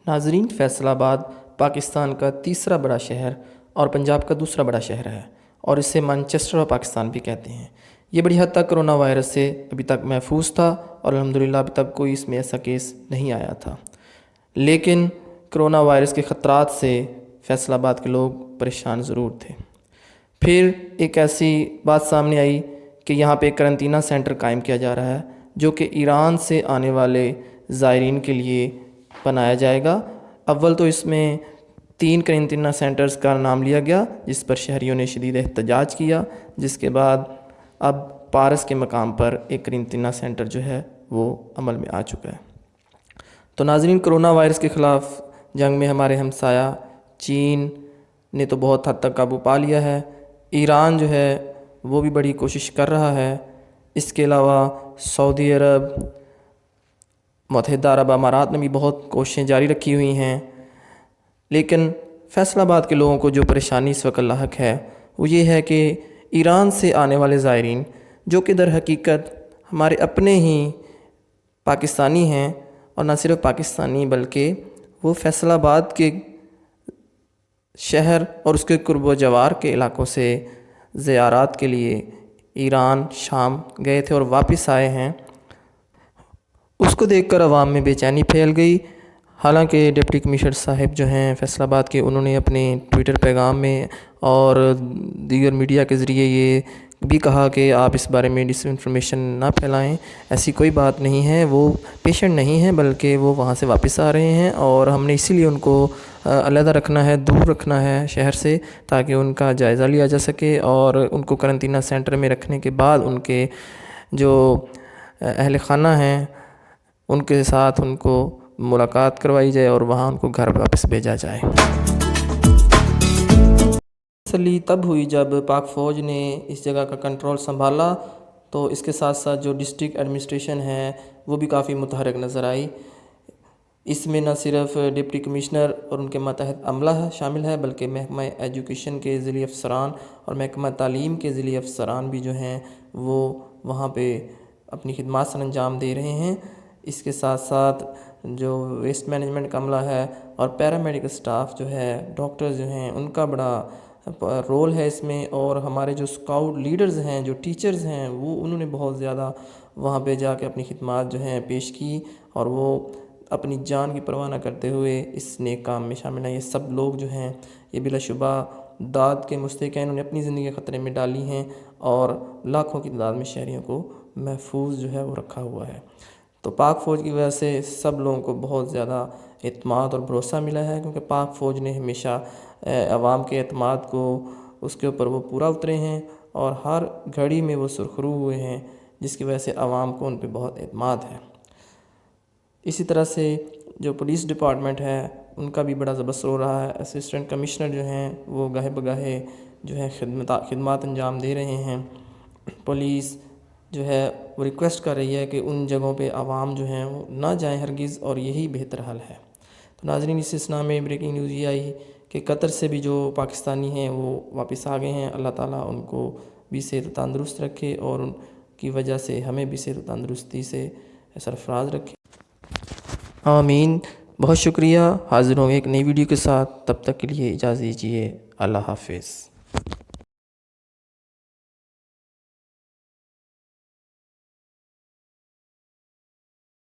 ناظرین، فیصل آباد پاکستان کا تیسرا بڑا شہر اور پنجاب کا دوسرا بڑا شہر ہے، اور اسے مانچسٹر آف پاکستان بھی کہتے ہیں۔ یہ بڑی حد تک کرونا وائرس سے ابھی تک محفوظ تھا، اور الحمدللہ ابھی تک کوئی اس میں ایسا کیس نہیں آیا تھا۔ لیکن کرونا وائرس کے خطرات سے فیصل آباد کے لوگ پریشان ضرور تھے۔ پھر ایک ایسی بات سامنے آئی کہ یہاں پہ ایک کرنٹینہ سینٹر قائم کیا جا رہا ہے، جو کہ ایران سے آنے والے زائرین کے لیے بنایا جائے گا۔ اول تو اس میں 3 کرنٹینہ سینٹرز کا نام لیا گیا، جس پر شہریوں نے شدید احتجاج کیا، جس کے بعد اب پارس کے مقام پر ایک کرنٹینہ سینٹر جو ہے وہ عمل میں آ چکا ہے۔ تو ناظرین، کرونا وائرس کے خلاف جنگ میں ہمارے ہمسایہ چین نے تو بہت حد تک قابو پا لیا ہے۔ ایران جو ہے وہ بھی بڑی کوشش کر رہا ہے۔ اس کے علاوہ سعودی عرب، متحدہ عرب امارات نے بھی بہت کوششیں جاری رکھی ہوئی ہیں۔ لیکن فیصل آباد کے لوگوں کو جو پریشانی اس وقت لاحق ہے وہ یہ ہے کہ ایران سے آنے والے زائرین، جو کہ در حقیقت ہمارے اپنے ہی پاکستانی ہیں، اور نہ صرف پاکستانی بلکہ وہ فیصل آباد کے شہر اور اس کے قرب و جوار کے علاقوں سے زیارات کے لیے ایران، شام گئے تھے اور واپس آئے ہیں، اس کو دیکھ کر عوام میں بے چینی پھیل گئی۔ حالانکہ ڈپٹی کمشنر صاحب جو ہیں فیصل آباد کے، انہوں نے اپنے ٹویٹر پیغام میں اور دیگر میڈیا کے ذریعے یہ بھی کہا کہ آپ اس بارے میں ڈس انفارمیشن نہ پھیلائیں، ایسی کوئی بات نہیں ہے، وہ پیشنٹ نہیں ہیں بلکہ وہ وہاں سے واپس آ رہے ہیں، اور ہم نے اسی لیے ان کو علیحدہ رکھنا ہے، دور رکھنا ہے شہر سے، تاکہ ان کا جائزہ لیا جا سکے، اور ان کو کرنٹینہ سینٹر میں رکھنے کے بعد ان کے جو اہل خانہ ہیں ان کے ساتھ ان کو ملاقات کروائی جائے اور وہاں ان کو گھر واپس بھیجا جائے۔ تسلی تب ہوئی جب پاک فوج نے اس جگہ کا کنٹرول سنبھالا، تو اس کے ساتھ ساتھ جو ڈسٹرکٹ ایڈمنسٹریشن ہے وہ بھی کافی متحرک نظر آئی۔ اس میں نہ صرف ڈپٹی کمشنر اور ان کے ماتحت عملہ شامل ہے، بلکہ محکمہ ایجوکیشن کے ضلعی افسران اور محکمہ تعلیم کے ضلعی افسران بھی جو ہیں وہ وہاں پہ اپنی خدمات سر انجام دے رہے ہیں۔ اس کے ساتھ ساتھ جو ویسٹ مینجمنٹ کا عملہ ہے اور پیرامیڈیکل سٹاف جو ہے، ڈاکٹرز جو ہیں، ان کا بڑا رول ہے اس میں، اور ہمارے جو اسکاؤٹ لیڈرز ہیں، جو ٹیچرز ہیں، وہ انہوں نے بہت زیادہ وہاں پہ جا کے اپنی خدمات جو ہیں پیش کی، اور وہ اپنی جان کی پرواہ نہ کرتے ہوئے اس نیک کام میں شامل ہیں۔ یہ سب لوگ جو ہیں یہ بلا شبہ داد کے مستحق ہیں، انہوں نے اپنی زندگی خطرے میں ڈالی ہیں، اور لاکھوں کی تعداد میں شہریوں کو محفوظ جو ہے وہ رکھا ہوا ہے۔ تو پاک فوج کی وجہ سے سب لوگوں کو بہت زیادہ اعتماد اور بھروسہ ملا ہے، کیونکہ پاک فوج نے ہمیشہ عوام کے اعتماد کو اس کے اوپر وہ پورا اترے ہیں، اور ہر گھڑی میں وہ سرخرو ہوئے ہیں، جس کی وجہ سے عوام کو ان پہ بہت اعتماد ہے۔ اسی طرح سے جو پولیس ڈپارٹمنٹ ہے ان کا بھی بڑا زبردست ہو رہا ہے۔ اسسٹنٹ کمشنر جو ہیں وہ گاہے بگاہے جو ہے خدمات انجام دے رہے ہیں۔ پولیس جو ہے وہ ریکویسٹ کر رہی ہے کہ ان جگہوں پہ عوام جو ہیں وہ نہ جائیں ہرگز، اور یہی بہتر حل ہے۔ تو ناظرین، اس سلسلہ میں بریکنگ نیوز یہ آئی کہ قطر سے بھی جو پاکستانی ہیں وہ واپس آ گئے ہیں۔ اللہ تعالیٰ ان کو بھی صحت و تندرست رکھے، اور ان کی وجہ سے ہمیں بھی صحت و تندرستی سے سرفراز رکھے، آمین۔ بہت شکریہ۔ حاضر ہوں گے ایک نئی ویڈیو کے ساتھ، تب تک کے لیے اجازت دیجیے۔ اللہ حافظ۔